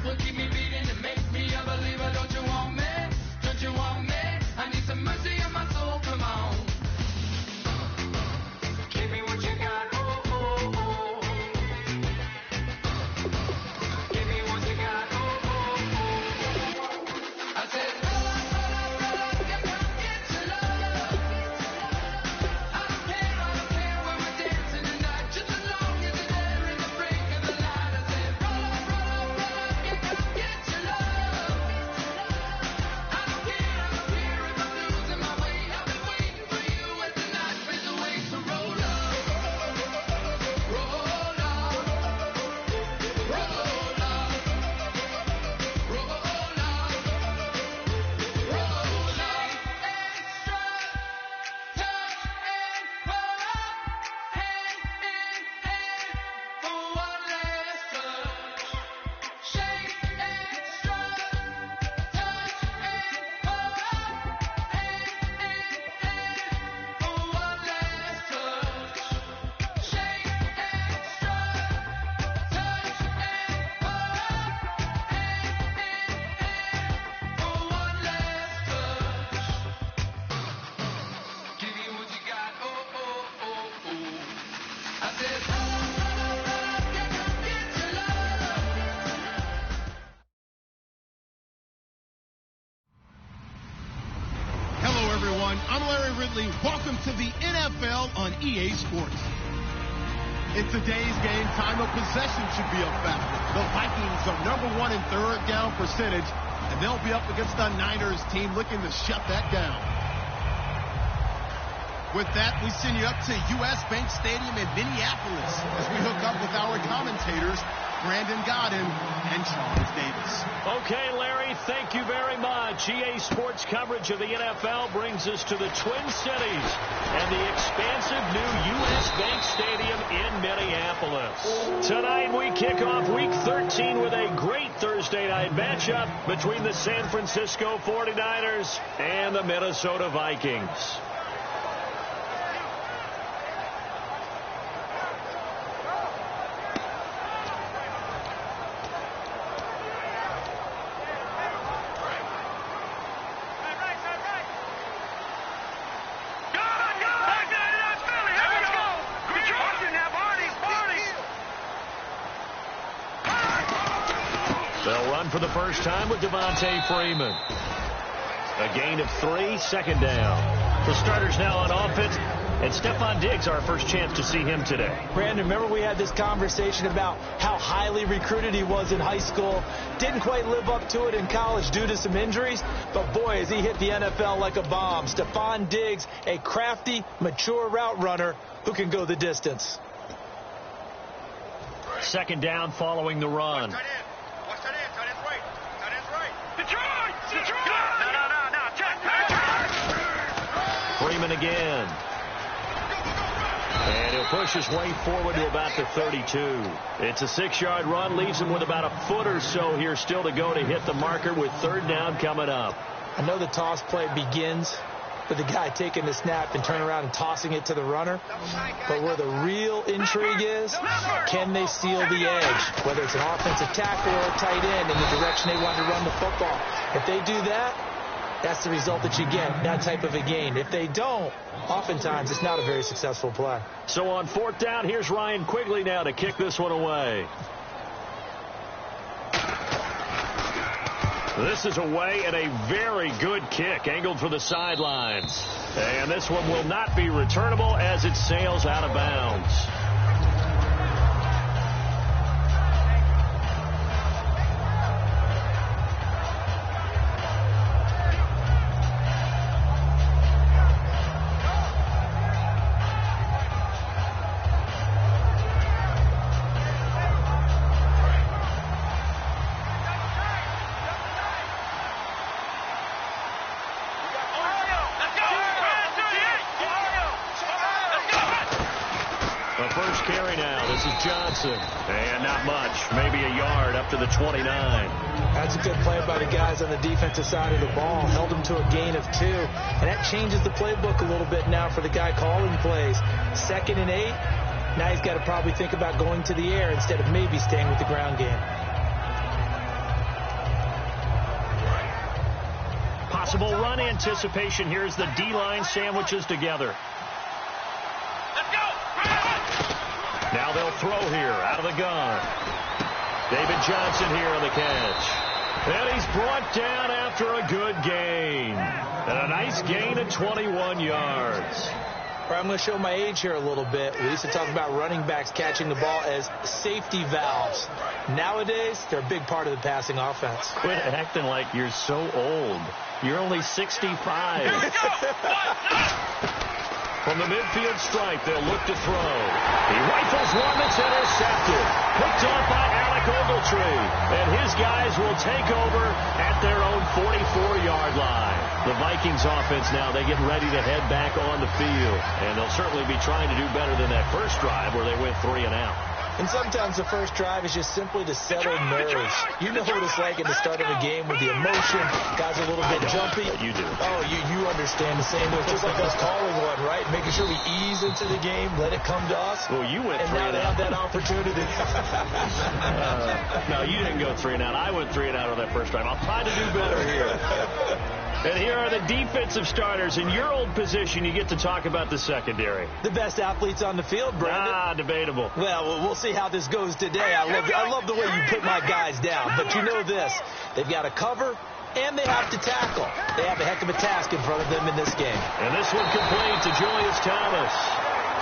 will keep me beating and make me a believer. Don't you want me? Don't you want me? I need some mercy on my soul. Come on. Give me what you got. Oh, oh, oh. Give me what you got. Oh, oh, oh. I said, roll up, yeah, come get your love. I don't care when we're dancing tonight, just as long as you're there in the break of the light. I said, roll up, yeah, come get your love. I don't care if I'm losing my way. I've been waiting for you as the night fades away. So roll up, roll up, roll up, roll up, roll up. Extra, touch and pull up, hand in hand for one last touch. Shake extra, touch and pull up, hand in hand for one last touch. Shake extra, touch and pull up, hand in hand for one last touch. Give you what you got, oh, oh, oh, oh. I said, yeah, come get your love. Hello, everyone. I'm Larry Ridley. Welcome to the NFL on EA Sports. In today's game, time of possession should be a factor. The Vikings are number one in third down percentage, and they'll be up against the Niners team looking to shut that down. With that, we send you up to U.S. Bank Stadium in Minneapolis as we hook up with our commentators, Brandon Godden and Charles Davis. Okay, Larry, thank you very much. EA Sports coverage of the NFL brings us to the Twin Cities and the expansive new U.S. Bank Stadium in Minneapolis. Tonight we kick off Week 13 with a great Thursday night matchup between the San Francisco 49ers and the Minnesota Vikings. They'll run for the first time with Devontae Freeman. A gain of 3, second down. The starters now on offense, and Stephon Diggs, our first chance to see him today. Brandon, remember we had this conversation about how highly recruited he was in high school. Didn't quite live up to it in college due to some injuries, but boy, has he hit the NFL like a bomb. Stephon Diggs, a crafty, mature route runner who can go the distance. Second down following the run. Freeman again. And he'll push his way forward to about the 32. It's a 6-yard run, leaves him with about a foot or so here still to go to hit the marker with third down coming up. I know the toss play begins with the guy taking the snap and turning around and tossing it to the runner. But where the real intrigue is, can they steal the edge? Whether it's an offensive tackle or a tight end in the direction they want to run the football. If they do that, that's the result that you get, that type of a gain. If they don't, oftentimes it's not a very successful play. So on fourth down, here's Ryan Quigley now to kick this one away. This is away and a very good kick, angled for the sidelines. And this one will not be returnable as it sails out of bounds. And not much, maybe a yard up to the 29. That's a good play by the guys on the defensive side of the ball. Held them to a gain of 2. And that changes the playbook a little bit now for the guy calling plays. 2nd and 8. Now he's got to probably think about going to the air instead of maybe staying with the ground game. Possible run anticipation. Here's the D-line sandwiches together. Let's go. Now they'll throw here out of the gun. David Johnson here on the catch. And he's brought down after a good gain. And a nice gain of 21 yards. I'm going to show my age here a little bit. We used to talk about running backs catching the ball as safety valves. Nowadays, they're a big part of the passing offense. Quit acting like you're so old. You're only 65. From the midfield stripe, they'll look to throw. He rifles one that's intercepted. Picked off by Alec Ogletree. And his guys will take over at their own 44-yard line. The Vikings offense now, they get ready to head back on the field. And they'll certainly be trying to do better than that first drive where they went 3 and out. And sometimes the first drive is just simply to settle nerves. You know what it's like at the start of a game with the emotion. Guys are a little bit jumpy. You do. Oh, you understand the same way. Just like us calling one, right? Making sure we ease into the game, let it come to us. Well, you went and 3 now and they out. have that opportunity. No, you didn't go 3 and out. I went 3 and out on that first drive. I'll try to do better here. And here are the defensive starters. In your old position, you get to talk about the secondary. The best athletes on the field, Brandon. Debatable. Well, we'll see how this goes today. I love the way you put my guys down. But you know this. They've got to cover, and they have to tackle. They have a heck of a task in front of them in this game. And this one complete to Julius Thomas.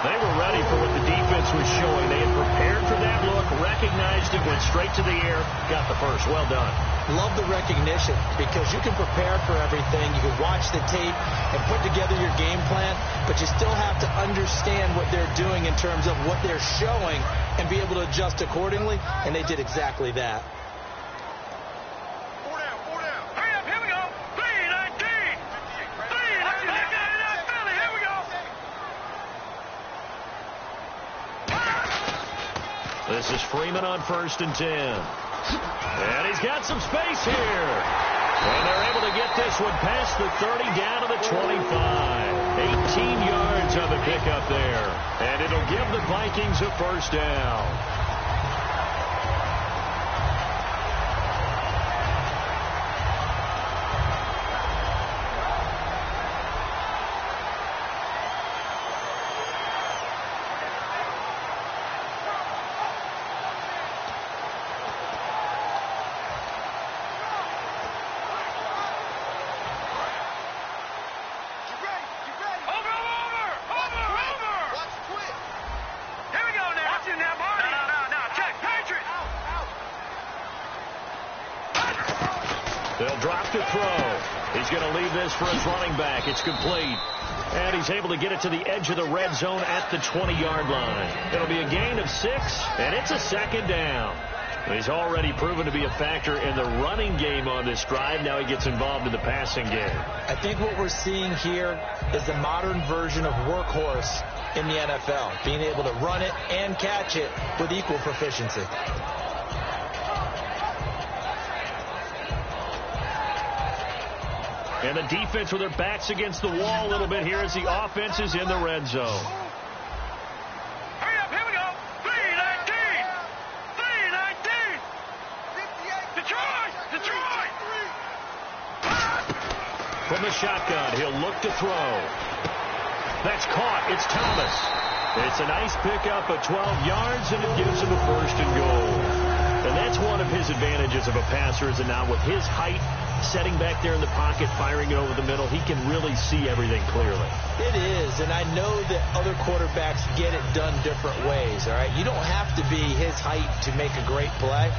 They were ready for what the defense was showing. They had prepared for that look, recognized it, went straight to the air, got the first. Well done. Love the recognition because you can prepare for everything. You can watch the tape and put together your game plan, but you still have to understand what they're doing in terms of what they're showing and be able to adjust accordingly, and they did exactly that. Hurry up, here we go. 3-19. 3-19. Here we go. This is Freeman on 1st and 10. And he's got some space here. And they're able to get this one past the 30 down to the 25. 18 yards on the pickup there. And it'll give the Vikings a first down. They'll drop to throw. He's going to leave this for his running back. It's complete. And he's able to get it to the edge of the red zone at the 20-yard line. It'll be a gain of 6, and it's a second down. He's already proven to be a factor in the running game on this drive. Now he gets involved in the passing game. I think what we're seeing here is the modern version of workhorse in the NFL, being able to run it and catch it with equal proficiency. And the defense with their backs against the wall a little bit here as the offense is in the red zone. Hurry up, here we go. 3-19. 3-19. Detroit. From the shotgun, he'll look to throw. That's caught. It's Thomas. It's a nice pickup of 12 yards, and it gives him a first and goal. And that's one of his advantages of a passer, is that now with his height, setting back there in the pocket, firing it over the middle, he can really see everything clearly. It is, and I know that other quarterbacks get it done different ways, all right? You don't have to be his height to make a great play,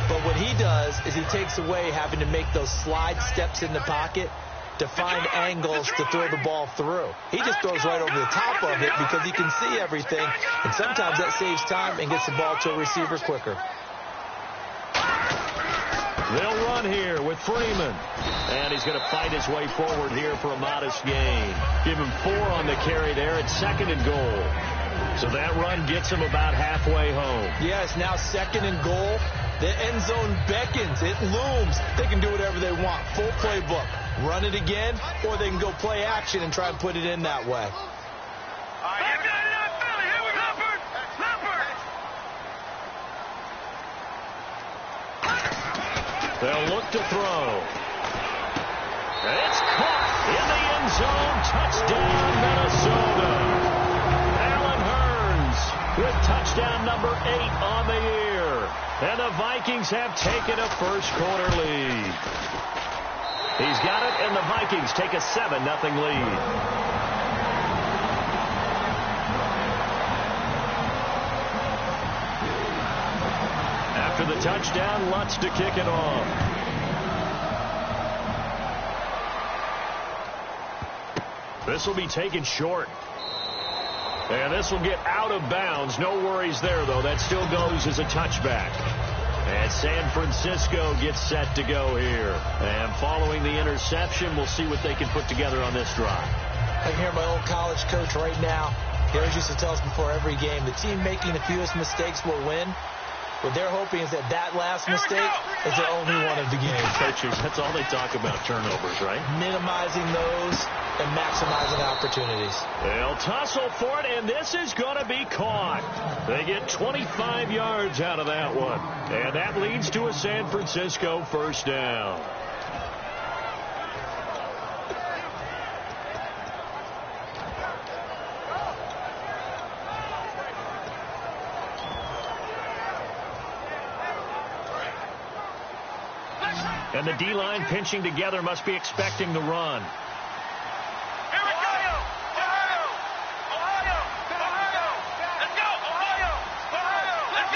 but what he does is he takes away having to make those slide steps in the pocket to find angles to throw the ball through. He just throws right over the top of it because he can see everything, and sometimes that saves time and gets the ball to a receiver quicker. They'll run here with Freeman. And he's going to fight his way forward here for a modest gain. Give him 4 on the carry there at 2nd and goal. So that run gets him about halfway home. Yes, now 2nd and goal. The end zone beckons. It looms. They can do whatever they want. Full playbook. Run it again, or they can go play action and try and put it in that way. They'll look to throw. It's caught in the end zone. Touchdown, Minnesota. Allen Hurns with touchdown number 8 on the year. And the Vikings have taken a first-quarter lead. He's got it, and the Vikings take a 7-0 lead. After the touchdown, Lutz to kick it off. This will be taken short. And this will get out of bounds. No worries there, though. That still goes as a touchback. And San Francisco gets set to go here. And following the interception, we'll see what they can put together on this drive. I can hear my old college coach right now. He always used to tell us before every game, the team making the fewest mistakes will win. What they're hoping is that last mistake is the only one of the game. Coaches, that's all they talk about, turnovers, right? Minimizing those and maximizing opportunities. They'll tussle for it, and this is going to be caught. They get 25 yards out of that one. And that leads to a San Francisco first down. And the D-line pinching together must be expecting the run. Here we go! Ohio! Ohio! Ohio! Let's go! Ohio! Ohio! Let's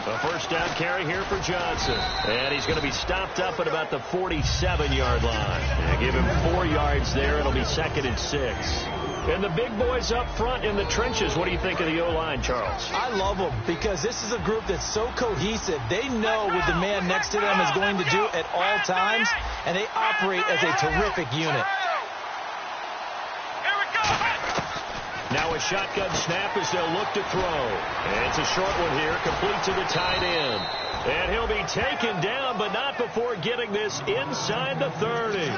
go! A first down carry here for Johnson. And he's going to be stopped up at about the 47-yard line. And give him 4 yards there. It'll be 2nd and 6. And the big boys up front in the trenches. What do you think of the O-line, Charles? I love them because this is a group that's so cohesive. They know what the man next to them is going to do at all times, and they operate as a terrific unit. Here we go! Now a shotgun snap as they'll look to throw. And it's a short one here, complete to the tight end. And he'll be taken down, but not before getting this inside the 30.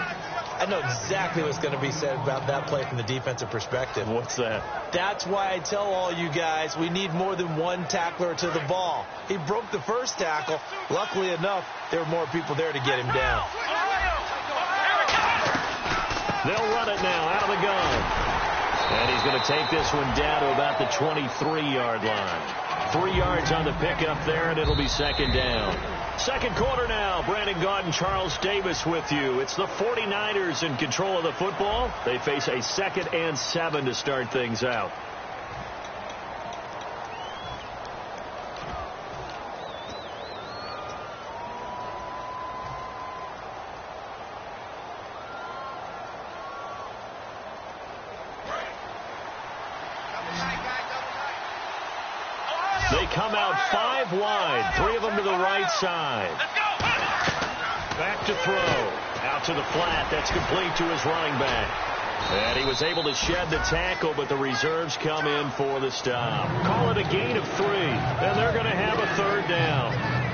I know exactly what's going to be said about that play from the defensive perspective. What's that? That's why I tell all you guys we need more than one tackler to the ball. He broke the first tackle. Luckily enough, there were more people there to get him down. They'll run it now out of the gun. And he's going to take this one down to about the 23-yard line. 3 yards on the pickup there, and it'll be 2nd down. Second quarter now. Brandon Gaudin and Charles Davis with you. It's the 49ers in control of the football. They face a 2nd and 7 to start things out. They come out 5 wide, 3 of them to the right side. Back to throw. Out to the flat. That's complete to his running back. And he was able to shed the tackle, but the reserves come in for the stop. Call it a gain of 3, and they're going to have a 3rd down.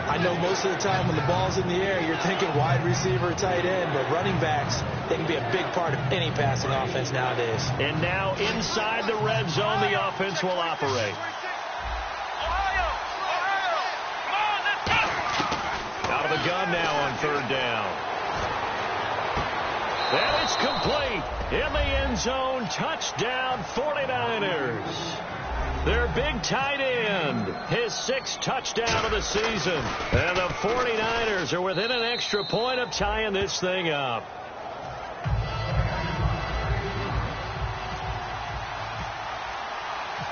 I know most of the time when the ball's in the air, you're thinking wide receiver, tight end, but running backs, they can be a big part of any passing offense nowadays. And now inside the red zone, the offense will operate. Out of the gun now on 3rd down. And it's complete. In the end zone, touchdown 49ers. Their big tight end, his 6th touchdown of the season. And the 49ers are within an extra point of tying this thing up.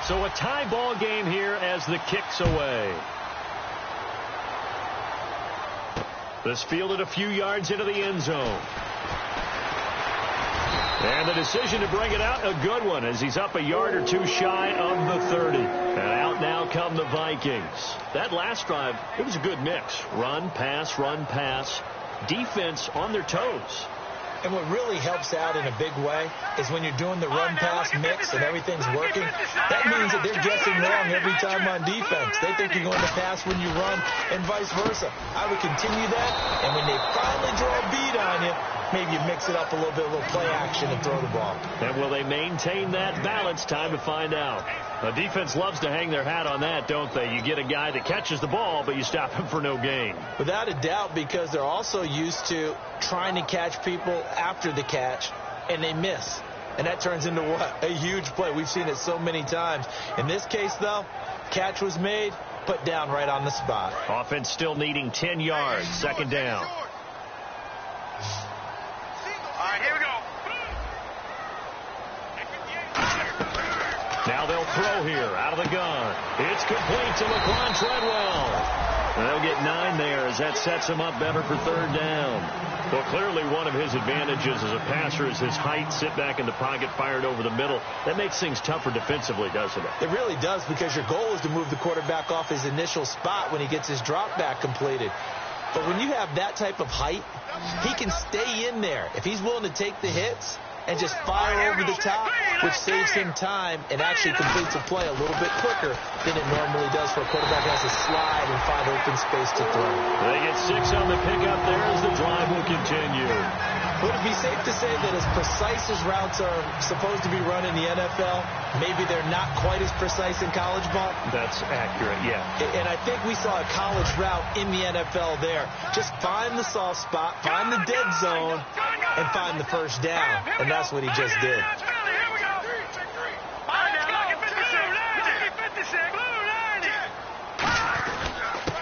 So a tie ball game here as the kick's away. This fielded a few yards into the end zone. And the decision to bring it out, a good one, as he's up a yard or 2 shy of the 30. And out now come the Vikings. That last drive, it was a good mix. Run, pass, defense on their toes. And what really helps out in a big way is when you're doing the run-pass mix and everything's working, that means that they're guessing wrong every time on defense. They think you're going to pass when you run and vice versa. I would continue that, and when they finally draw a bead on you, maybe you mix it up a little bit, a little play action and throw the ball. And will they maintain that balance? Time to find out. The defense loves to hang their hat on that, don't they? You get a guy that catches the ball, but you stop him for no gain. Without a doubt, because they're also used to trying to catch people after the catch, and they miss. And that turns into what? A huge play. We've seen it so many times. In this case, though, catch was made, put down right on the spot. Offense still needing 10 yards. Second down. All right, here we go. Now they'll throw here out of the gun. It's complete to Laquan Treadwell. And they'll get 9 there as that sets him up better for third down. Well, clearly one of his advantages as a passer is his height, sit back in the pocket, fired over the middle. That makes things tougher defensively, doesn't it? It really does, because your goal is to move the quarterback off his initial spot when he gets his drop back completed. But when you have that type of height, he can stay in there. If he's willing to take the hits and just fire over the top, which saves him time and actually completes a play a little bit quicker than it normally does for a quarterback who has to slide and find open space to throw. They get 6 on the pickup there as the drive will continue. Would it be safe to say that as precise as routes are supposed to be run in the NFL, maybe they're not quite as precise in college ball? That's accurate, yeah. And I think we saw a college route in the NFL there. Just find the soft spot, find the dead zone, and find the first down. And that's what he just did.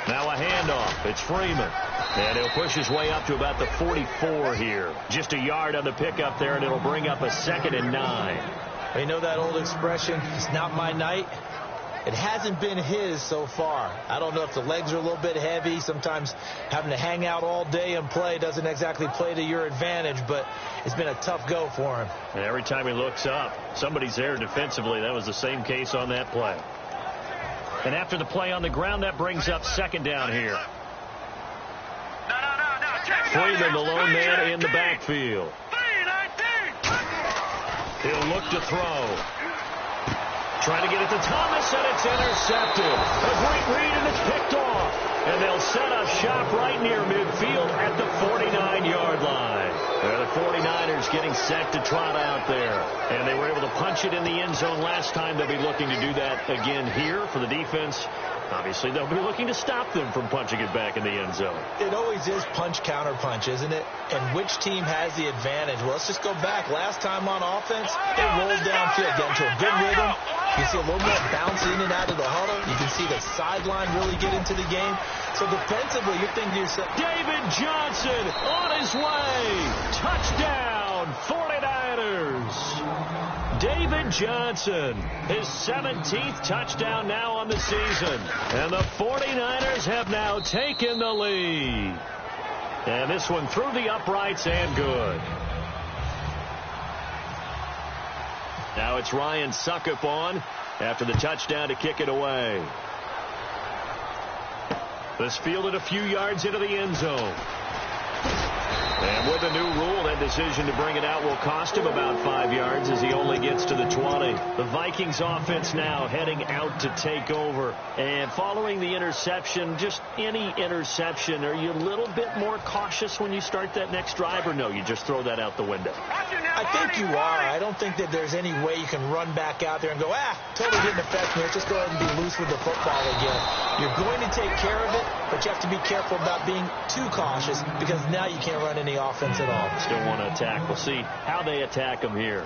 Now a handoff. It's Freeman. And he'll push his way up to about the 44 here. Just a yard on the pickup there, and it'll bring up a 2nd and 9. You know that old expression, it's not my night? It hasn't been his so far. I don't know if the legs are a little bit heavy. Sometimes having to hang out all day and play doesn't exactly play to your advantage, but it's been a tough go for him. And every time he looks up, somebody's there defensively. That was the same case on that play. And after the play on the ground, that brings up 2nd down here. Freeman, the lone man in the backfield. He'll look to throw. Trying to get it to Thomas, and it's intercepted. A great read, and it's picked off. And they'll set a shot right near midfield at the 49-yard line. The 49ers getting set to trot out there. And they were able to punch it in the end zone last time. They'll be looking to do that again here for the defense. Obviously, they'll be looking to stop them from punching it back in the end zone. It always is punch, counter punch, isn't it? And which team has the advantage? Well, let's just go back. Last time on offense, they rolled downfield, get into a good rhythm. You see a little more bounce in and out of the huddle. You can see the sideline really get into the game. So defensively, you're thinking to yourself, David Johnson on his way. Touchdown, 49ers. David Johnson, his 17th touchdown now on the season. And the 49ers have now taken the lead. And this one through the uprights and good. Now it's Ryan Suckup on after the touchdown to kick it away. This fielded a few yards into the end zone. And with the new rule, that decision to bring it out will cost him about 5 yards as he only gets to the 20. The Vikings offense now heading out to take over. And following the interception, just any interception, are you a little bit more cautious when you start that next drive, or no, you just throw that out the window? I think you are. I don't think that there's any way you can run back out there and go, totally didn't affect me. Let's just go ahead and be loose with the football again. You're going to take care of it, but you have to be careful about being too cautious, because now you can't run any offense at all. Still want to attack. We'll see how they attack them here.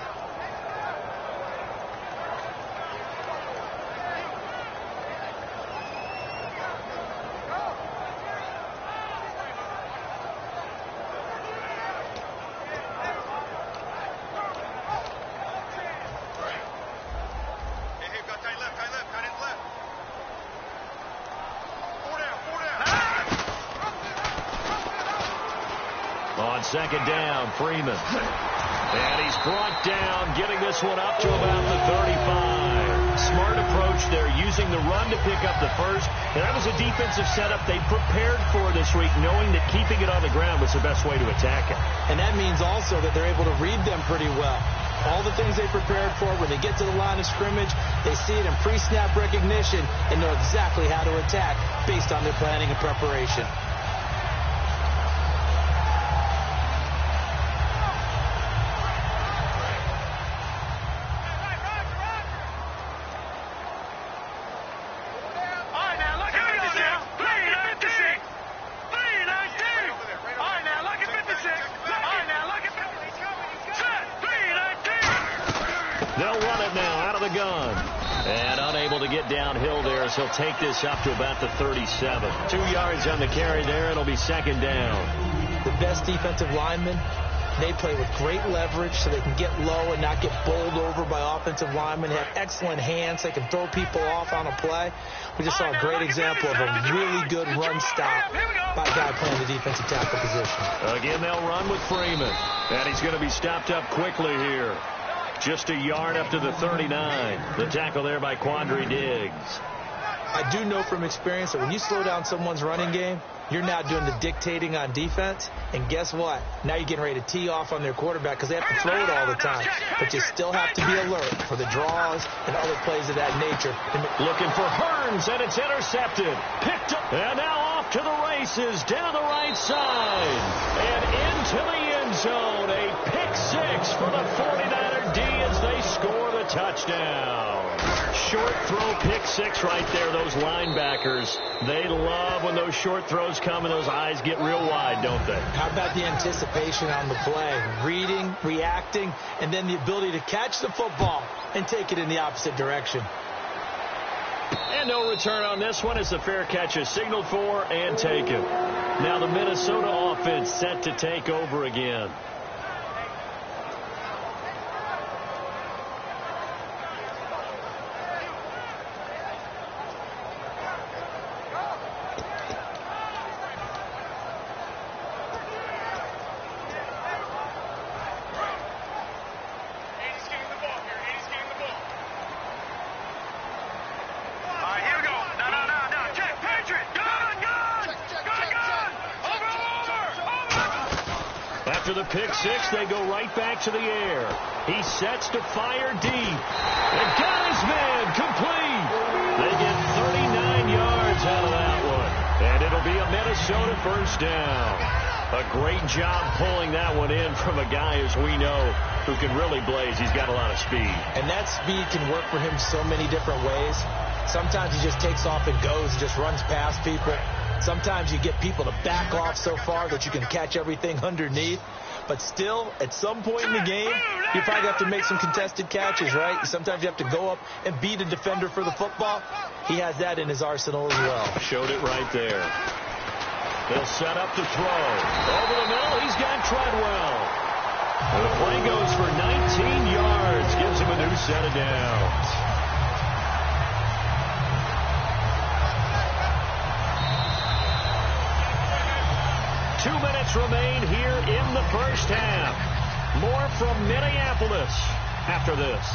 Second down, Freeman. And he's brought down, getting this one up to about the 35. Smart approach there, using the run to pick up the first. And that was a defensive setup they prepared for this week, knowing that keeping it on the ground was the best way to attack it. And that means also that they're able to read them pretty well. All the things they prepared for, when they get to the line of scrimmage, they see it in pre-snap recognition and know exactly how to attack based on their planning and preparation. the gun. And unable to get downhill there as he'll take this up to about the 37. 2 yards on the carry there. It'll be second down. The best defensive linemen, they play with great leverage so they can get low and not get bowled over by offensive linemen. They have excellent hands. They can throw people off on a play. We just saw a great example of a really good run stop by a guy playing the defensive tackle position. Again, they'll run with Freeman. And he's going to be stopped up quickly here. Just a yard up to the 39. The tackle there by Quandre Diggs. I do know from experience that when you slow down someone's running game, you're now doing the dictating on defense. And guess what? Now you're getting ready to tee off on their quarterback because they have to throw it all the time. But you still have to be alert for the draws and other plays of that nature. Looking for Hearns, and it's intercepted. Picked up. And now off to the races down the right side. And into the end zone. A pick six for the 49er D as they score the touchdown. Short throw pick six right there. Those linebackers, they love when those short throws come and those eyes get real wide, don't they? How about the anticipation on the play? Reading, reacting, and then the ability to catch the football and take it in the opposite direction. And no return on this one as the fair catch is signaled for and taken. Now the Minnesota offense set to take over again. After the pick six, they go right back to the air. He sets to fire deep. And got his man complete. They get 39 yards out of that one. And it'll be a Minnesota first down. A great job pulling that one in from a guy, as we know, who can really blaze. He's got a lot of speed. And that speed can work for him so many different ways. Sometimes he just takes off and goes, just runs past people. Sometimes you get people to back off so far that you can catch everything underneath. But still, at some point in the game, you probably have to make some contested catches, right? Sometimes you have to go up and beat a defender for the football. He has that in his arsenal as well. Showed it right there. They'll set up to throw. Over the middle, he's got Treadwell. The play goes for 19 yards. Gives him a new set of downs. Remain here in the first half. More from Minneapolis after this.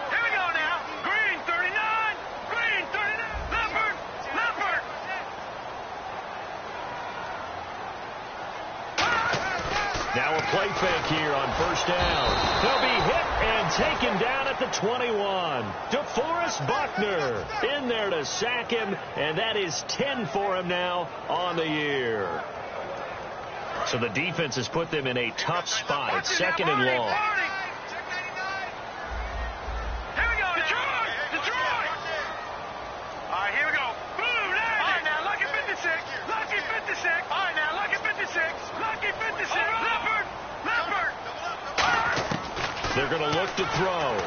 Here we go now. Green 39. Green 39. Leopard. Leopard. Now a play fake here on first down. He'll be hit and taken down at the 21. DeForest Buckner in there to sack him, and that is 10 for him now on the year. So the defense has put them in a tough spot. It's second and long. Here we go. Detroit. Detroit. All right, here we go. Boom. All right, now, Lucky 56. Lucky 56. All right, now, Lucky 56. Lucky 56. Leopard. Leopard. They're going to look to throw.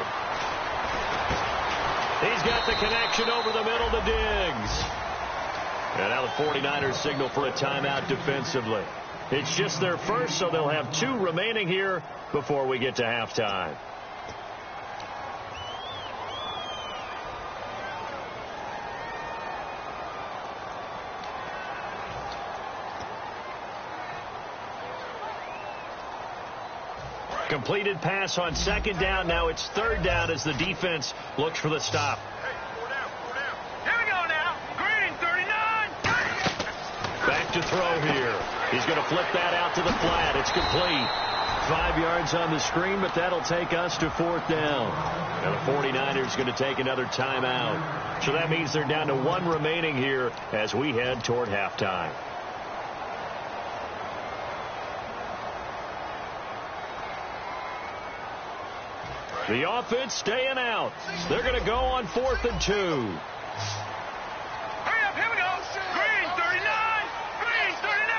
He's got the connection over the middle to Diggs. And now the 49ers signal for a timeout defensively. It's just their first, so they'll have 2 remaining here before we get to halftime. Completed pass on second down. Now it's third down as the defense looks for the stop. Here we go now. Green 39. Back to throw here. He's going to flip that out to the flat. It's complete. 5 yards on the screen, but that'll take us to fourth down. Now the 49ers going to take another timeout. So that means they're down to 1 remaining here as we head toward halftime. The offense staying out. They're going to go on 4th and 2. Hurry up, here we go. Green 39. Green 39.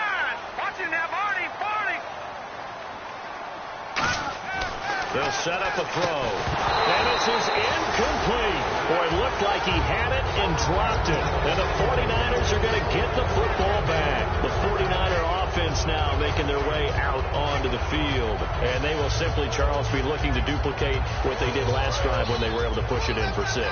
They'll set up a throw. And this is incomplete. Boy, it looked like he had it and dropped it. And the 49ers are going to get the football back. The 49er offense now making their way out onto the field. And they will simply, Charles, be looking to duplicate what they did last drive when they were able to push it in for 6.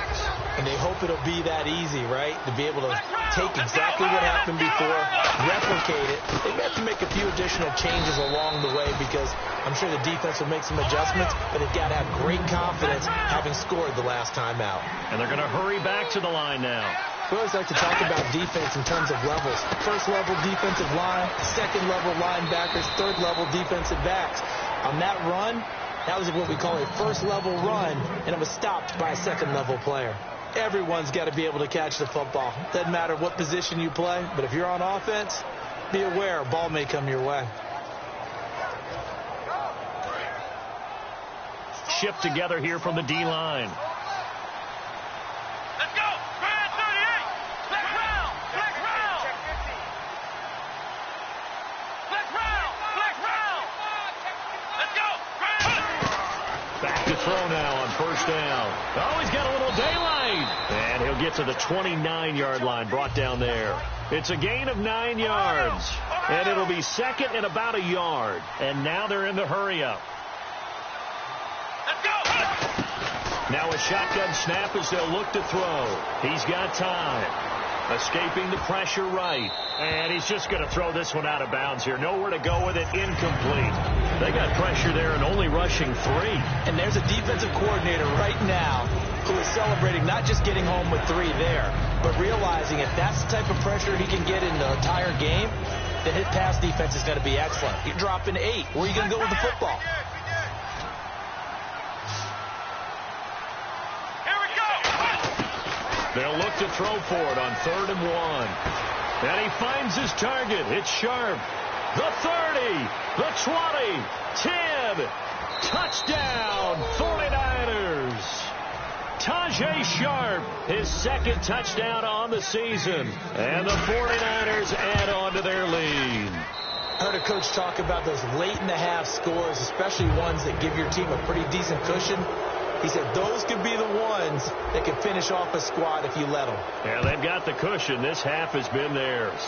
And they hope it'll be that easy, right? To be able to take exactly what happened before, replicate it. They have to make a few additional changes along the way because I'm sure the defense will make some adjustments, but they've got to have great confidence having scored the last time out. And they're going to hurry back to the line now. We always like to talk about defense in terms of levels. First level defensive line, second level linebackers, third level defensive backs. On that run, that was what we call a first level run, and it was stopped by a second level player. Everyone's got to be able to catch the football. Doesn't matter what position you play, but if you're on offense, be aware a ball may come your way. Shift together here from the D-line. Let's go! Brad 38! Black round! Black round! Black round! Black round! Let's go! Back to throw now on first down. Oh, he's got a little daylight. And he'll get to the 29-yard line, brought down there. It's a gain of 9 yards. And it'll be second and about a yard. And now they're in the hurry-up. Now a shotgun snap as they'll look to throw. He's got time. Escaping the pressure right. And he's just going to throw this one out of bounds here. Nowhere to go with it. Incomplete. They got pressure there and only rushing 3. And there's a defensive coordinator right now who is celebrating not just getting home with 3 there, but realizing if that's the type of pressure he can get in the entire game, then his pass defense is going to be excellent. You're dropping 8. Where are you going to go with the football? They'll look to throw for it on 3rd and 1. And he finds his target. It's Sharp. The 30, the 20, 10. Touchdown, 49ers. Tajay Sharp, his second touchdown on the season. And the 49ers add on to their lead. I heard a coach talk about those late-in-the-half scores, especially ones that give your team a pretty decent cushion. He said those could be the ones that can finish off a squad if you let them. Yeah, they've got the cushion. This half has been theirs.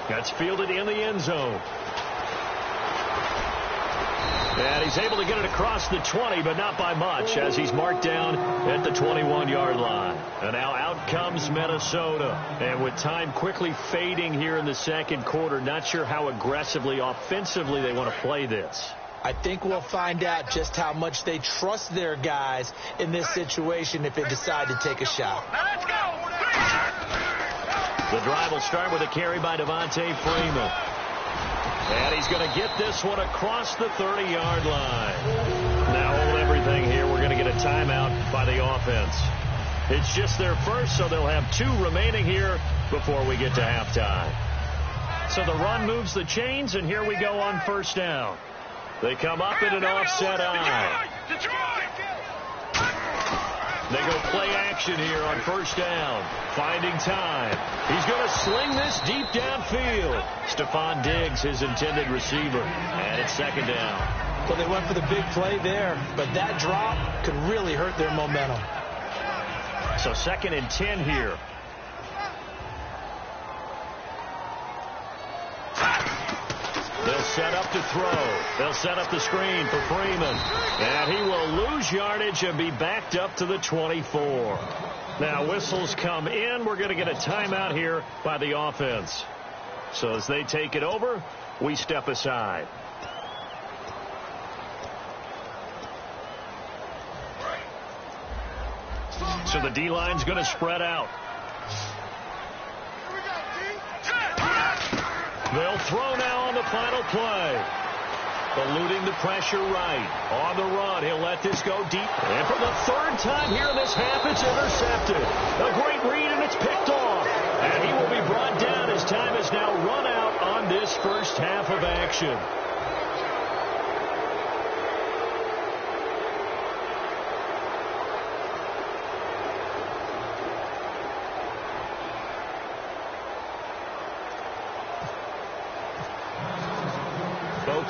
That's fielded in the end zone. And he's able to get it across the 20, but not by much, as he's marked down at the 21-yard line. And now out comes Minnesota. And with time quickly fading here in the second quarter, not sure how aggressively, offensively they want to play this. I think we'll find out just how much they trust their guys in this situation if they decide to take a shot. Let's go! The drive will start with a carry by Devontae Freeman. And he's going to get this one across the 30-yard line. Now hold everything here. We're going to get a timeout by the offense. It's just their first, so they'll have 2 remaining here before we get to halftime. So the run moves the chains, and here we go on first down. They come up in an offset eye. They go play action here on first down. Finding time. He's going to sling this deep downfield. Stephon Diggs, his intended receiver. And it's second down. Well, they went for the big play there, but that drop could really hurt their momentum. So 2nd and 10 here. They'll set up to throw. They'll set up the screen for Freeman. And he will lose yardage and be backed up to the 24. Now whistles come in. We're going to get a timeout here by the offense. So as they take it over, we step aside. So the D-line's going to spread out. They'll throw now on the final play. Eluding the pressure right. On the run, he'll let this go deep. And for the 3rd time here in this half, it's intercepted. A great read, and it's picked off. And he will be brought down as time has now run out on this first half of action.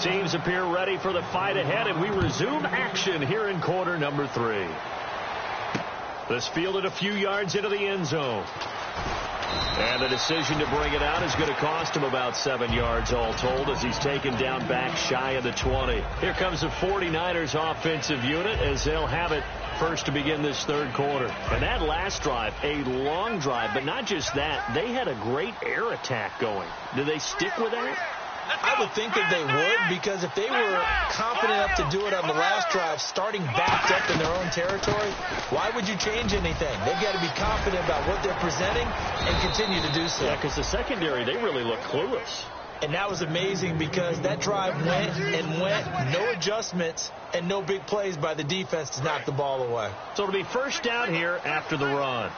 Teams appear ready for the fight ahead, and we resume action here in quarter number 3. This fielded a few yards into the end zone. And the decision to bring it out is going to cost him about 7 yards all told as he's taken down back shy of the 20. Here comes the 49ers offensive unit as they'll have it first to begin this third quarter. And that last drive, a long drive, but not just that. They had a great air attack going. Do they stick with that? I would think that they would, because if they were confident enough to do it on the last drive, starting backed up in their own territory, why would you change anything? They've got to be confident about what they're presenting and continue to do so. Yeah, because the secondary, they really look clueless. And that was amazing because that drive went and went, no adjustments and no big plays by the defense to knock the ball away. So it'll be first down here after the run.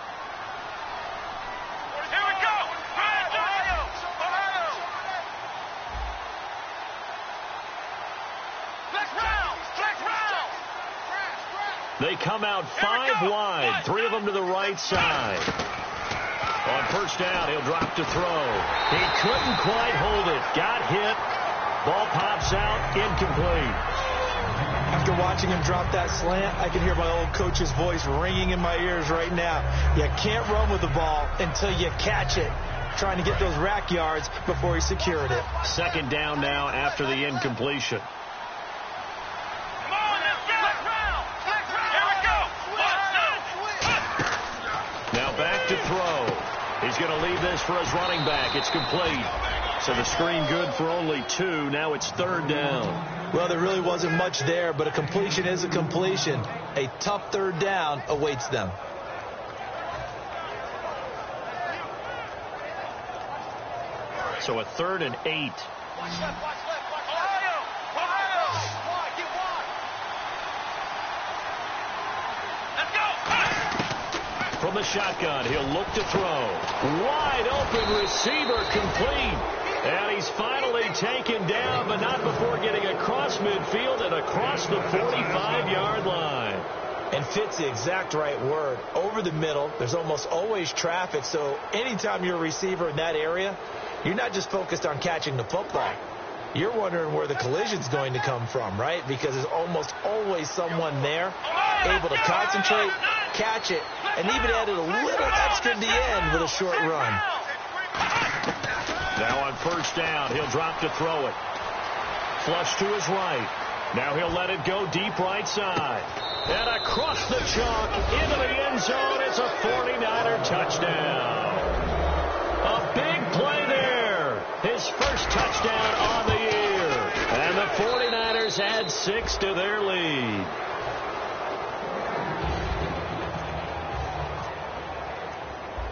They come out 5 wide, 3 of them to the right side. On first down, he'll drop to throw. He couldn't quite hold it. Got hit. Ball pops out, incomplete. After watching him drop that slant, I can hear my old coach's voice ringing in my ears right now. You can't run with the ball until you catch it. Trying to get those rack yards before he secured it. Second down now after the incompletion. Back to throw. He's going to leave this for his running back. It's complete. So the screen good for only 2. Now it's third down. Well, there really wasn't much there, but a completion is a completion. A tough third down awaits them. So a 3rd and 8. From the shotgun, he'll look to throw. Wide open receiver, complete. And he's finally taken down, but not before getting across midfield and across the 45-yard line. And fits the exact right word. Over the middle, there's almost always traffic, so anytime you're a receiver in that area, you're not just focused on catching the football. You're wondering where the collision's going to come from, right? Because there's almost always someone there able to concentrate, catch it, and even added a little extra at the end with a short run. Now on first down, he'll drop to throw it. Flush to his right. Now he'll let it go deep right side. And across the chalk into the end zone. It's a 49er touchdown. A big play there. His first touchdown on the year. And the 49ers add 6 to their lead.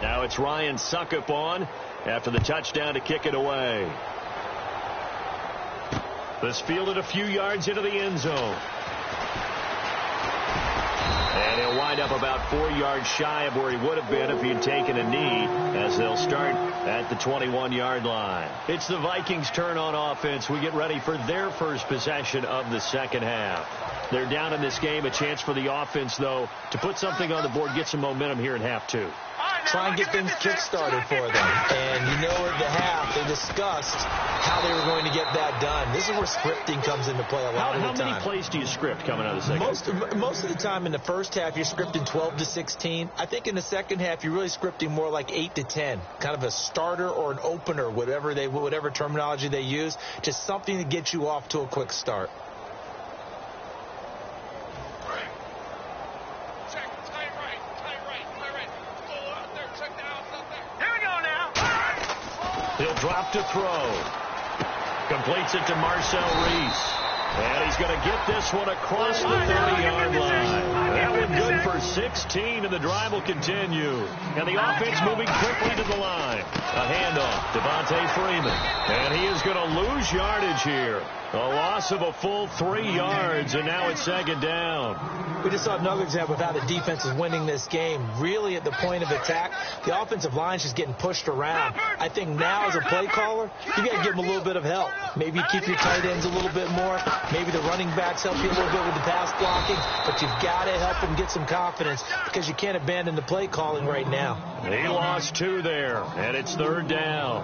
Now it's Ryan Suckup on after the touchdown to kick it away. This fielded a few yards into the end zone. And he'll wind up about 4 yards shy of where he would have been if he had taken a knee, as they'll start at the 21-yard line. It's the Vikings' turn on offense. We get ready for their first possession of the second half. They're down in this game. A chance for the offense, though, to put something on the board, get some momentum here in half 2. Try and get things kick-started for them. And you know at the half, they discussed how they were going to get that done. This is where scripting comes into play a lot of the time. How many plays do you script coming out of the second? Most of the time in the first half, you're scripting 12 to 16. I think in the second half, you're really scripting more like 8 to 10. Kind of a starter or an opener, whatever terminology they use. Just something to get you off to a quick start. He'll drop to throw. Completes it to Marcel Reese. And he's going to get this one across the 30-yard line. That one good for 16, and the drive will continue. And the offense moving quickly to the line. A handoff, Devontae Freeman. And he is going to lose yardage here. A loss of a full 3 yards, and now it's second down. We just saw another example of how the defense is winning this game. Really at the point of attack, the offensive line is just getting pushed around. I think now as a play caller, you got to give them a little bit of help. Maybe keep your tight ends a little bit more. Maybe the running backs help you a little bit with the pass blocking. But you've got to help them get some confidence because you can't abandon the play calling right now. He lost 2 there, and it's third down.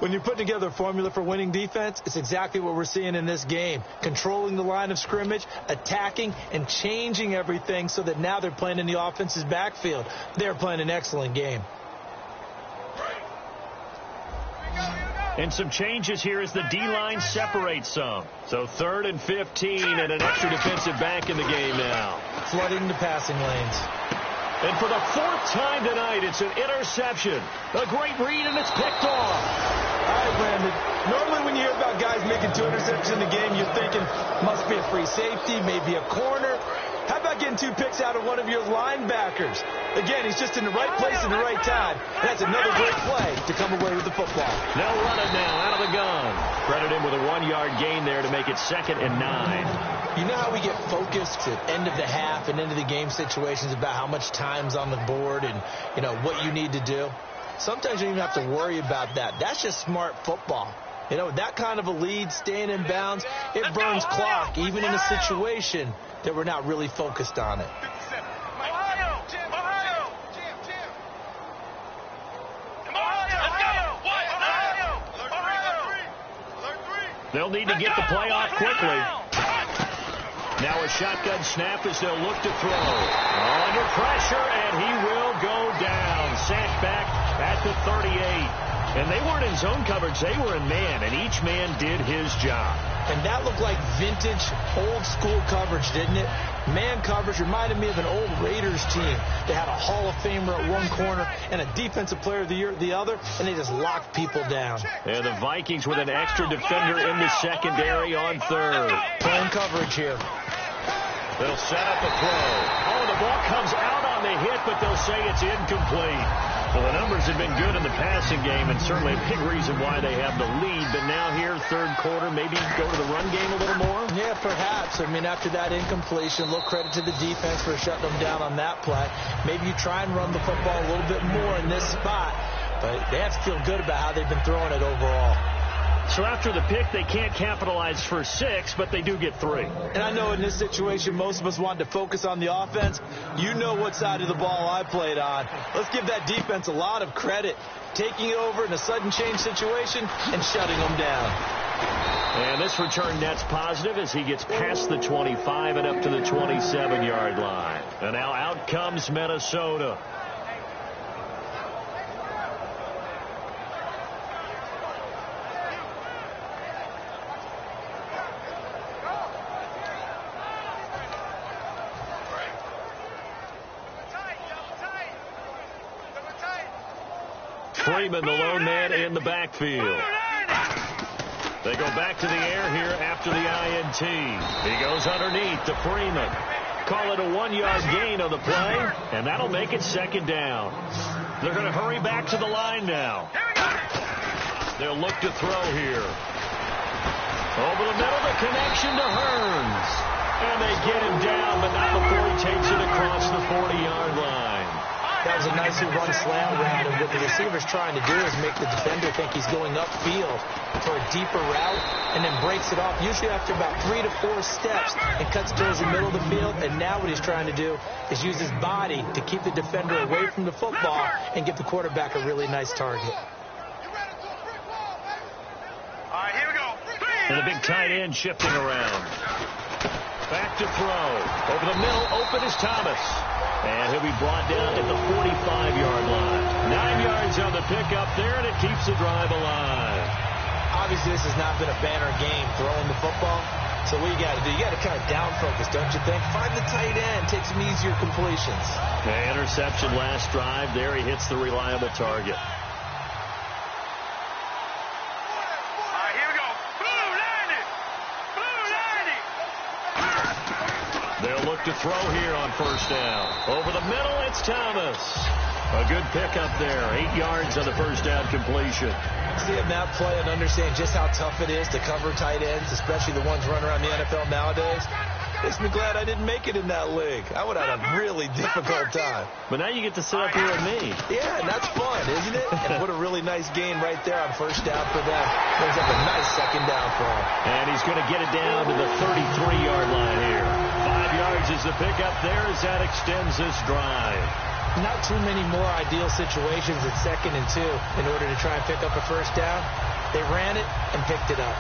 When you're putting together a formula for winning defense, it's exactly what we're seeing in this game. Controlling the line of scrimmage, attacking, and changing everything so that now they're playing in the offense's backfield. They're playing an excellent game. And some changes here as the D-line separates some. So 3rd and 15 and an extra defensive back in the game now. Flooding the passing lanes. And for the 4th time tonight, it's an interception. A great read, and it's picked off. All right, Brandon. Normally when you hear about guys making 2 interceptions in the game, you're thinking must be a free safety, maybe a corner. How about getting 2 picks out of one of your linebackers? Again, he's just in the right place at the right time. And that's another great play to come away with the football. They'll run it now out of the gun. Credit him with a 1-yard gain there to make it 2nd and 9. You know how we get focused at end of the half and into the game situations about how much time's on the board and, you know, what you need to do? Sometimes you don't even have to worry about that. That's just smart football. You know, that kind of a lead, staying in bounds, it burns clock, even in a situation that we're not really focused on it. They'll need to get the play off quickly. Now a shotgun snap as they'll look to throw. Under pressure, and he will go down. Sacked back at the 38. And they weren't in zone coverage. They were in man, and each man did his job. And that looked like vintage, old-school coverage, didn't it? Man coverage reminded me of an old Raiders team. They had a Hall of Famer at one corner and a Defensive Player of the Year at the other, and they just locked people down. And the Vikings with an extra defender in the secondary on 3rd. Playing coverage here. They'll set up a throw. Oh, the ball comes out on the hit, but they'll say it's incomplete. Well, the numbers have been good in the passing game, and certainly a big reason why they have the lead. But now here, 3rd quarter, maybe go to the run game a little more? Yeah, perhaps. I mean, after that incompletion, a little credit to the defense for shutting them down on that play. Maybe you try and run the football a little bit more in this spot, but they have to feel good about how they've been throwing it overall. So after the pick, they can't capitalize for 6, but they do get 3. And I know in this situation, most of us wanted to focus on the offense. You know what side of the ball I played on. Let's give that defense a lot of credit. Taking it over in a sudden change situation and shutting them down. And this return net's positive as he gets past the 25 and up to the 27-yard line. And now out comes Minnesota. Freeman, the lone man in the backfield. They go back to the air here after the INT. He goes underneath to Freeman. Call it a 1-yard gain on the play, and that'll make it 2nd down. They're going to hurry back to the line now. They'll look to throw here. Over the middle, the connection to Hearns. And they get him down, but not before he takes it across the 40-yard line. That was a nicely run slant route, and what the receiver's trying to do is make the defender think he's going upfield for a deeper route and then breaks it off, usually after about 3 to 4 steps, and cuts towards the middle of the field. And now what he's trying to do is use his body to keep the defender away from the football and give the quarterback a really nice target. All right, here we go. And the big tight end shifting around. Back to throw. Over the middle, open is Thomas. And he'll be brought down at the 45-yard line. 9 yards on the pickup there, and it keeps the drive alive. Obviously, this has not been a banner game throwing the football. So what you got to do, you got to kind of down focus, don't you think? Find the tight end, take some easier completions. Okay, interception last drive. There he hits the reliable target. They'll look to throw here on 1st down. Over the middle, it's Thomas. A good pickup there. 8 yards on the 1st down completion. Seeing that play and understand just how tough it is to cover tight ends, especially the ones running around the NFL nowadays, makes me glad I didn't make it in that league. I would have had a really difficult time. But now you get to sit up here with me. Yeah, and that's fun, isn't it? And what a really nice gain right there on 1st down for them. Brings up a nice 2nd down for him. And he's going to get it down to the 33-yard line here. 5 yards yards is the pickup there as that extends this drive. Not too many more ideal situations at 2nd and 2 in order to try and pick up a first down. They ran it and picked it up.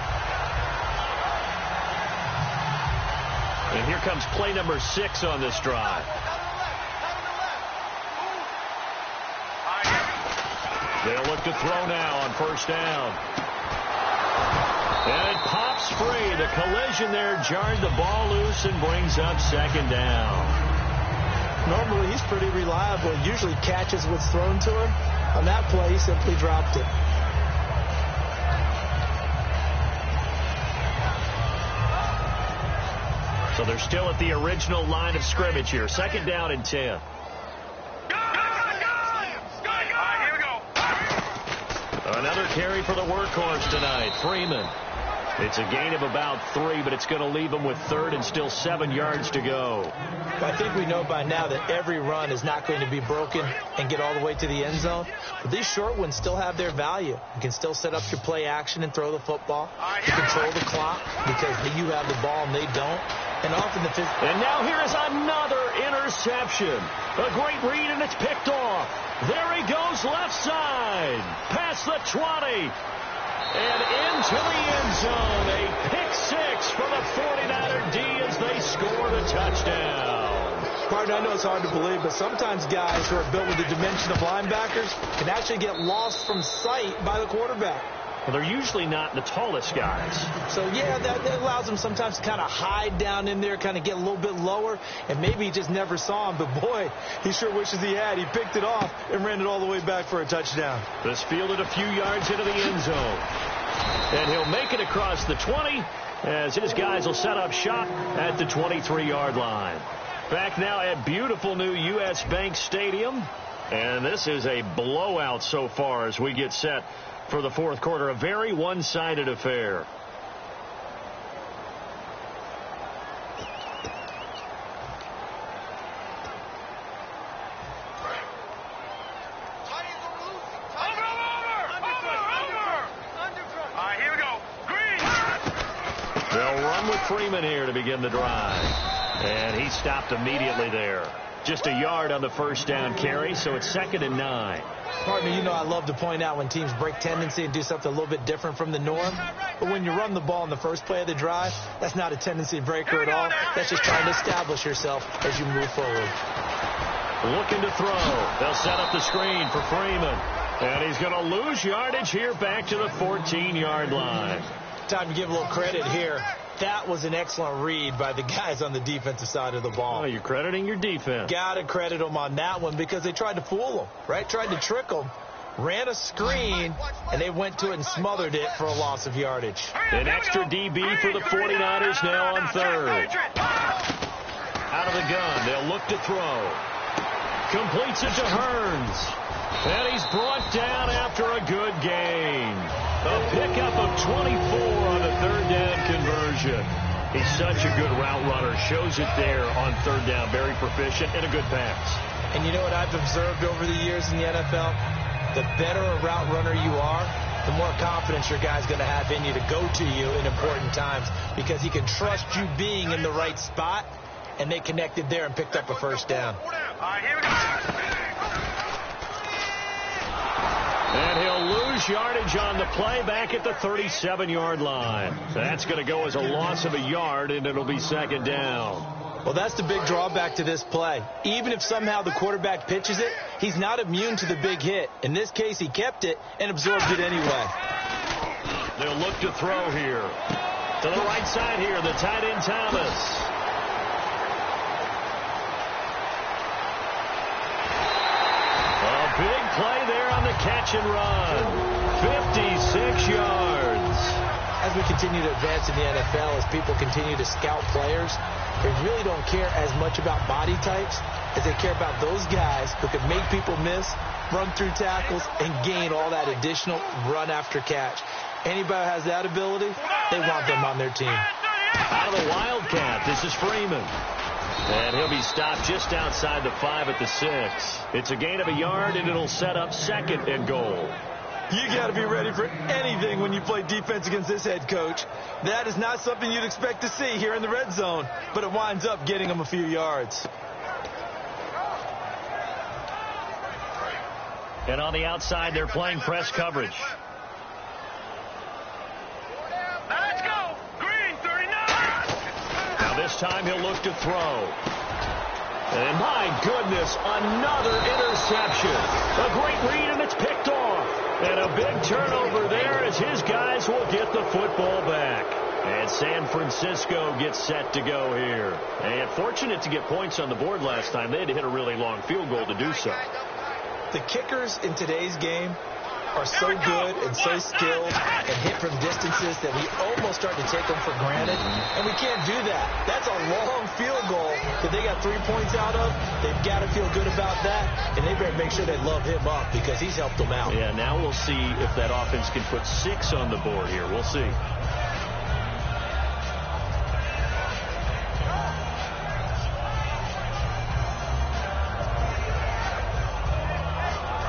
And here comes play number 6 on this drive. They'll look to throw now on first down. And it pops free. The collision there jarred the ball loose and brings up 2nd down. Normally, he's pretty reliable. Usually catches what's thrown to him. On that play, he simply dropped it. So they're still at the original line of scrimmage here. 2nd down and 10. Another carry for the workhorse tonight, Freeman. It's a gain of about 3, but it's going to leave them with 3rd and still 7 yards to go. I think we know by now that every run is not going to be broken and get all the way to the end zone. But these short ones still have their value. You can still set up your play action and throw the football to control the clock because you have the ball and they don't. And often and now here is another interception. A great read, and it's picked off. There he goes left side. Past the 20. And into the end zone. A pick 6 for the 49er D as they score the touchdown. Partner, I know it's hard to believe, but sometimes guys who are built with the dimension of linebackers can actually get lost from sight by the quarterback. Well, they're usually not the tallest guys. So, yeah, that allows them sometimes to kind of hide down in there, kind of get a little bit lower, and maybe he just never saw him. But, boy, he sure wishes he had. He picked it off and ran it all the way back for a touchdown. This fielded a few yards into the end zone. And he'll make it across the 20 as his guys will set up shop at the 23-yard line. Back now at beautiful new U.S. Bank Stadium. And this is a blowout so far as we get set for the 4th quarter. A very one-sided affair. They'll run with Freeman here to begin the drive. And he stopped immediately there. Just a yard on the first down carry, so it's 2nd and 9. Partner, you know I love to point out when teams break tendency and do something a little bit different from the norm. But when you run the ball in the first play of the drive, that's not a tendency breaker at all. That's just trying to establish yourself as you move forward. Looking to throw. They'll set up the screen for Freeman. And he's going to lose yardage here back to the 14-yard line. Time to give a little credit here. That was an excellent read by the guys on the defensive side of the ball. Oh, you're crediting your defense. Got to credit them on that one because they tried to fool them, right? Tried to trick them. Ran a screen, and they went to it and smothered it for a loss of yardage. An extra DB for the 49ers now on 3rd. Out of the gun. They'll look to throw. Completes it to Hearns. And he's brought down after a good gain. A pickup of 24 on the 3rd down conversion. He's such a good route runner. Shows it there on 3rd down. Very proficient and a good pass. And you know what I've observed over the years in the NFL? The better a route runner you are, the more confidence your guy's going to have in you to go to you in important times because he can trust you being in the right spot, and they connected there and picked up a first down. All right, here we go. And he'll lose yardage on the play back at the 37-yard line. That's going to go as a loss of a yard, and it'll be 2nd down. Well, that's the big drawback to this play. Even if somehow the quarterback pitches it, he's not immune to the big hit. In this case, he kept it and absorbed it anyway. They'll look to throw here. To the right side here, the tight end Thomas. Big play there on the catch and run. 56 yards. As we continue to advance in the NFL, as people continue to scout players, they really don't care as much about body types as they care about those guys who can make people miss, run through tackles, and gain all that additional run after catch. Anybody who has that ability, they want them on their team. Out of the Wildcat, this is Freeman. And he'll be stopped just outside the 5 at the 6. It's a gain of a yard, and it'll set up 2nd and goal. You got to be ready for anything when you play defense against this head coach. That is not something you'd expect to see here in the red zone, but it winds up getting him a few yards. And on the outside, they're playing press coverage. Let's go. Green 39. Now this time he'll look to throw. And my goodness, another interception. A great read, and it's picked off. And a big turnover there as his guys will get the football back. And San Francisco gets set to go here. And fortunate to get points on the board last time. They had to hit a really long field goal to do so. The kickers in today's game are so good and so skilled and hit from distances that we almost start to take them for granted, and we can't do that. That's a long field goal that they got 3 points out of. They've got to feel good about that, and they better make sure they love him up because he's helped them out. Yeah, now we'll see if that offense can put 6 on the board here. We'll see.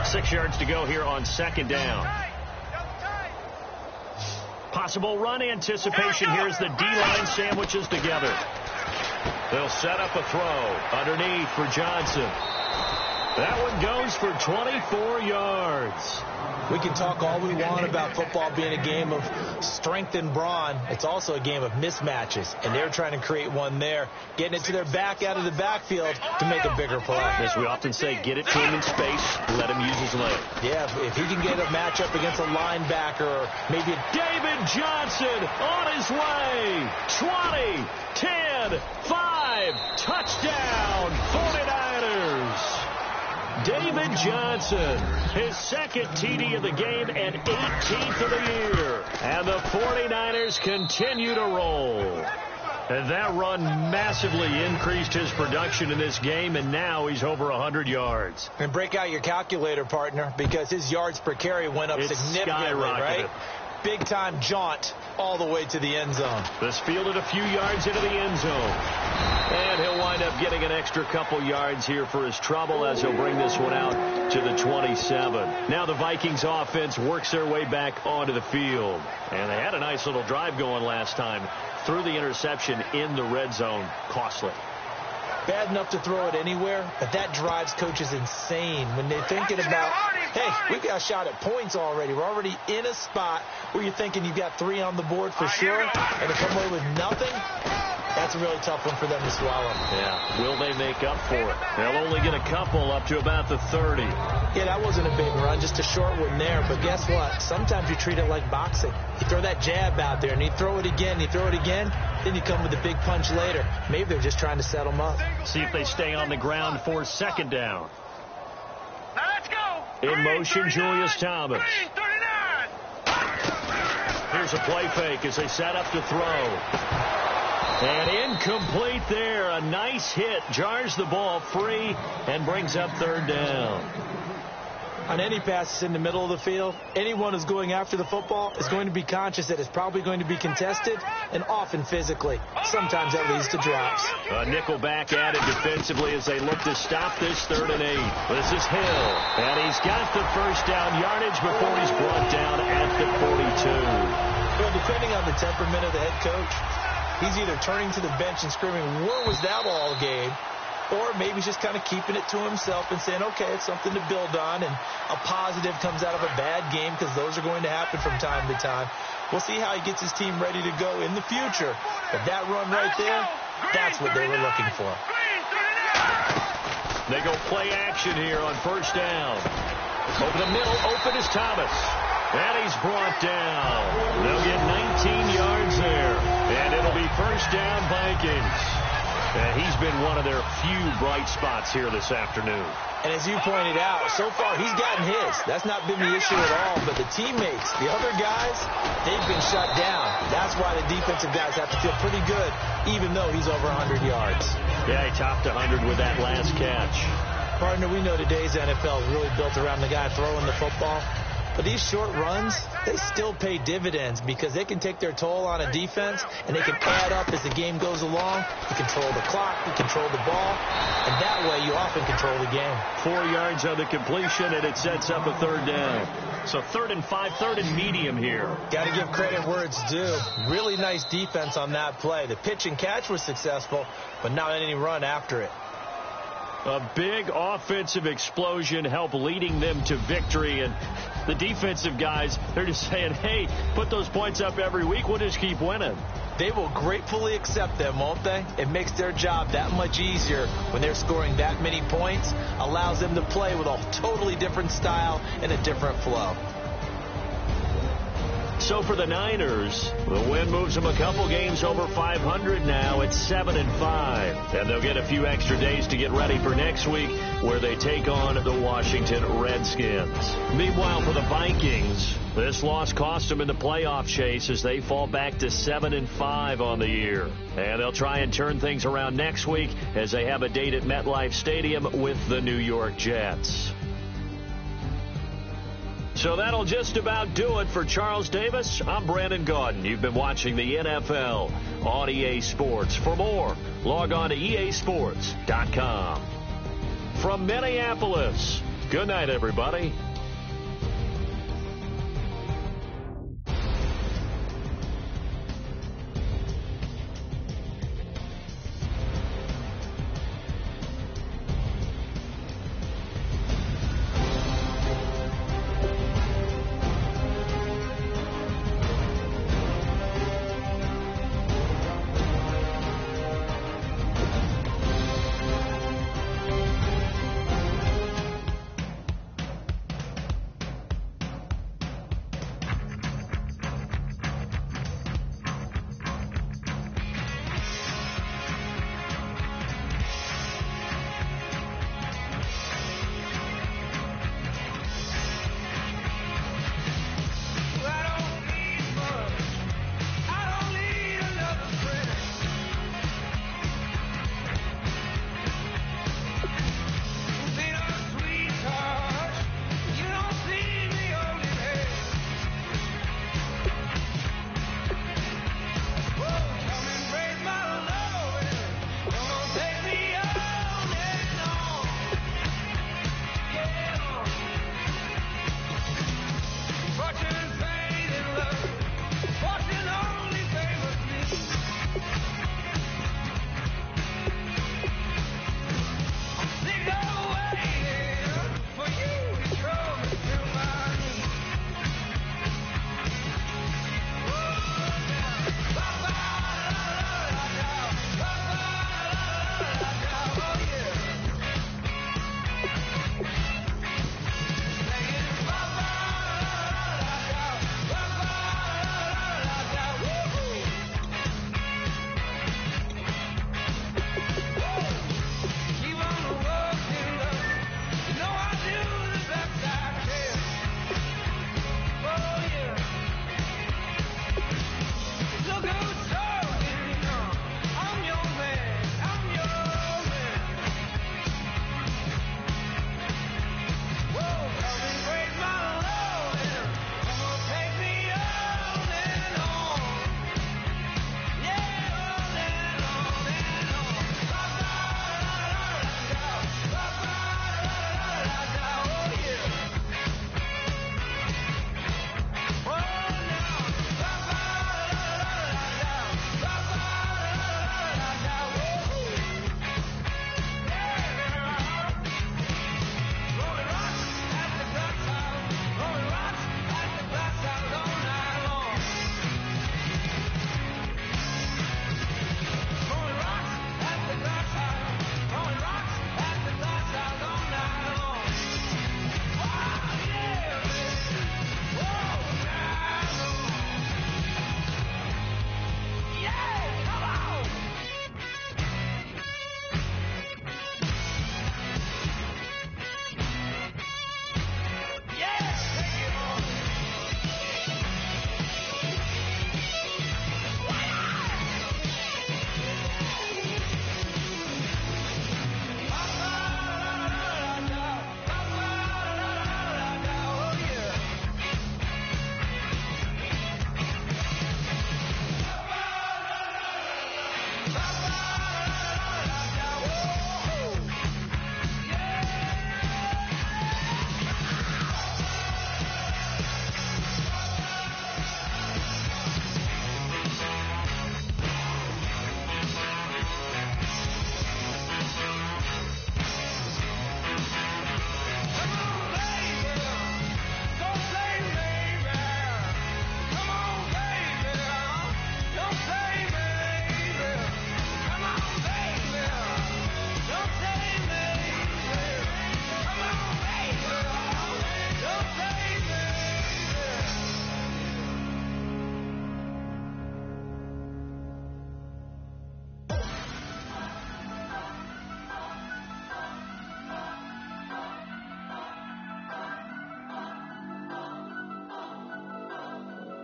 Six yards to go here on second down. Possible run anticipation. Here's the D-line sandwiches together. They'll set up a throw underneath for Johnson. That one goes for 24 yards. We can talk all we want about football being a game of strength and brawn. It's also a game of mismatches, and they're trying to create one there, getting it to their back out of the backfield to make a bigger play. As we often say, get it to him in space, let him use his leg. Yeah, if he can get a matchup against a linebacker or maybe David Johnson on his way. 20, 10, 5, touchdown, 49ers. David Johnson, his second TD of the game and 18th of the year. And the 49ers continue to roll. And that run massively increased his production in this game, and now he's over 100 yards. And break out your calculator, partner, because his yards per carry went up significantly, right? Big-time jaunt all the way to the end zone. This fielded a few yards into the end zone. And he'll wind up getting an extra couple yards here for his trouble as he'll bring this one out to the 27. Now the Vikings offense works their way back onto the field. And they had a nice little drive going last time. Threw the interception in the red zone. Costly. Bad enough to throw it anywhere, but that drives coaches insane when they're thinking about, hey, we've got a shot at points already. We're already in a spot where you're thinking you've got 3 on the board for sure, and to come away with nothing, that's a really tough one for them to swallow. Yeah, will they make up for it? They'll only get a couple up to about the 30. Yeah, that wasn't a big run, just a short one there, but guess what? Sometimes you treat it like boxing. You throw that jab out there, and you throw it again, then you come with a big punch later. Maybe they're just trying to set them up. See if they stay on the ground for second down. Let's go. In motion, Julius Thomas. Here's a play fake as they set up to throw. And incomplete there. A nice hit. Jars the ball free and brings up third down. On any passes in the middle of the field, anyone who's going after the football is going to be conscious that it's probably going to be contested and often physically. Sometimes that leads to drops. A nickel back added defensively as they look to stop this 3rd and 8. This is Hill. And he's got the first down yardage before he's brought down at the 42. Well, depending on the temperament of the head coach, he's either turning to the bench and screaming, where was that all game? Or maybe he's just kind of keeping it to himself and saying, okay, it's something to build on, and a positive comes out of a bad game because those are going to happen from time to time. We'll see how he gets his team ready to go in the future. But that run right there, that's what they were looking for. They go play action here on first down. Over the middle, open is Thomas. And he's brought down. They'll get 19 yards there. And it'll be first down Vikings. And he's been one of their few bright spots here this afternoon. And as you pointed out, so far he's gotten his. That's not been the issue at all. But the teammates, the other guys, they've been shut down. That's why the defensive guys have to feel pretty good, even though he's over 100 yards. Yeah, he topped 100 with that last catch. Partner, we know today's NFL is really built around the guy throwing the football. But these short runs, they still pay dividends because they can take their toll on a defense, and they can add up as the game goes along. You control the clock, you control the ball, and that way you off and control the game. 4 yards on the completion, and it sets up a third down. So 3rd and 5, 3rd and medium here. Got to give credit where it's due. Really nice defense on that play. The pitch and catch was successful, but not any run after it. A big offensive explosion helped leading them to victory, and the defensive guys, they're just saying, hey, put those points up every week, we'll just keep winning. They will gratefully accept them, won't they? It makes their job that much easier when they're scoring that many points, allows them to play with a totally different style and a different flow. So for the Niners, the win moves them a couple games over 500 now at 7-5. And they'll get a few extra days to get ready for next week, where they take on the Washington Redskins. Meanwhile, for the Vikings, this loss cost them in the playoff chase as they fall back to 7-5 on the year. And they'll try and turn things around next week as they have a date at MetLife Stadium with the New York Jets. So that'll just about do it for Charles Davis. I'm Brandon Gaudin. You've been watching the NFL on EA Sports. For more, log on to easports.com. From Minneapolis, good night, everybody.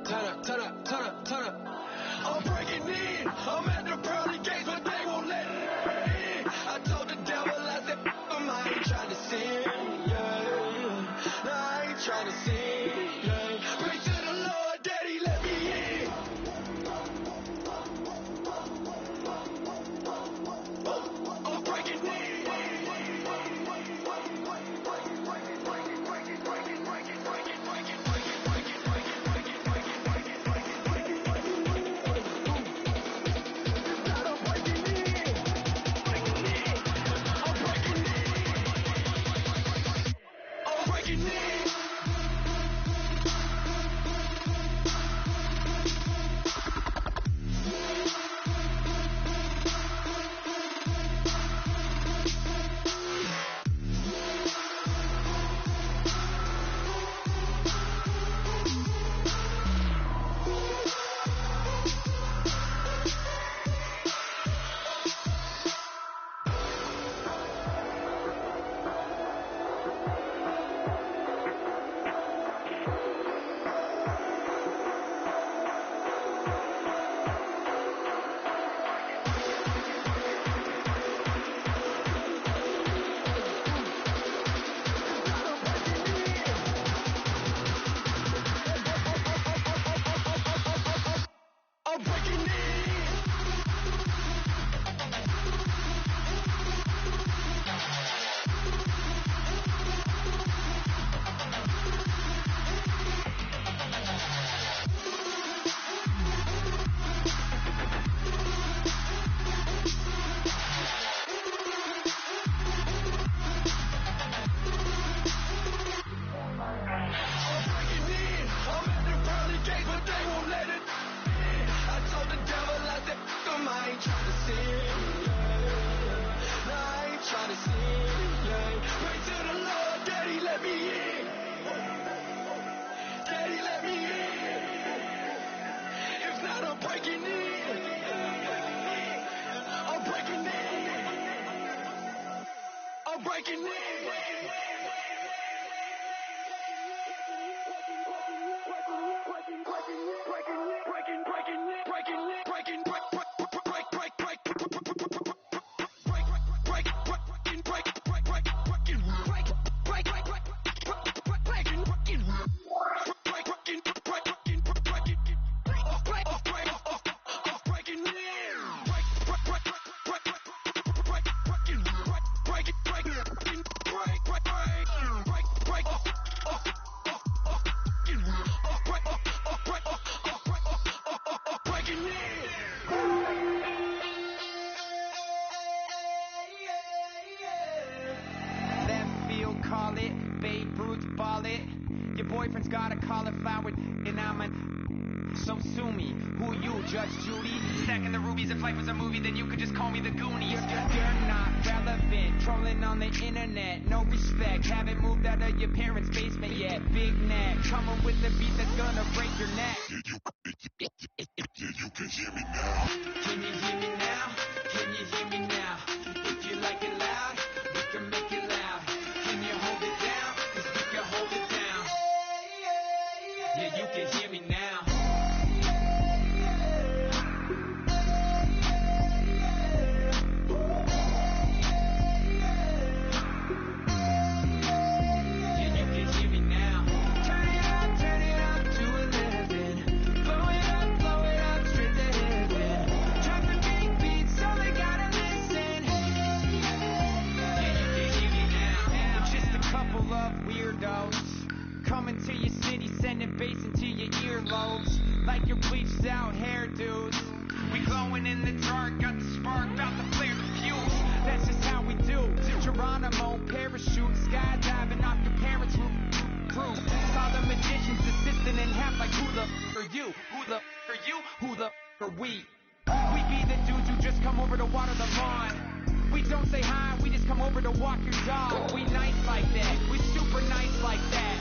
I'm breaking in. I'm at the pearly gates, but they won't let me in. I told the devil, I said, I ain't trying to sin. Yeah. No, I ain't trying to sin. Yeah. Pray to the Lord, Daddy, let me in. I'm breaking in. boyfriend's got a cauliflower and I'm a... So sue me. Who you, Judge Judy? Stacking the rubies. If life was a movie, then you could just call me the Goonies. You're not relevant. Trolling on the internet. No respect. Haven't moved out of your parents' basement yet. Big neck. Coming with the beat that's gonna break your neck. Yeah, you can hear me now. Can you hear me now? Can you hear me now? If you like it loud, we can make it loud. Can you hold it down? 'Cause we can hold it down. Yeah, you can hear me now. Coming to your city, sending bass into your earlobes, like your bleached out hairdos. We glowing in the dark, got the spark, about to flare the fuse. That's just how we do. Geronimo, parachute, skydiving off your parents' roof. Saw the magician's assistant in half, like who the are you? Who the are you? Who the are we? We be the dudes who just come over to water the lawn. We don't say hi, we just come over to walk your dog. We nice like that, we super nice like that.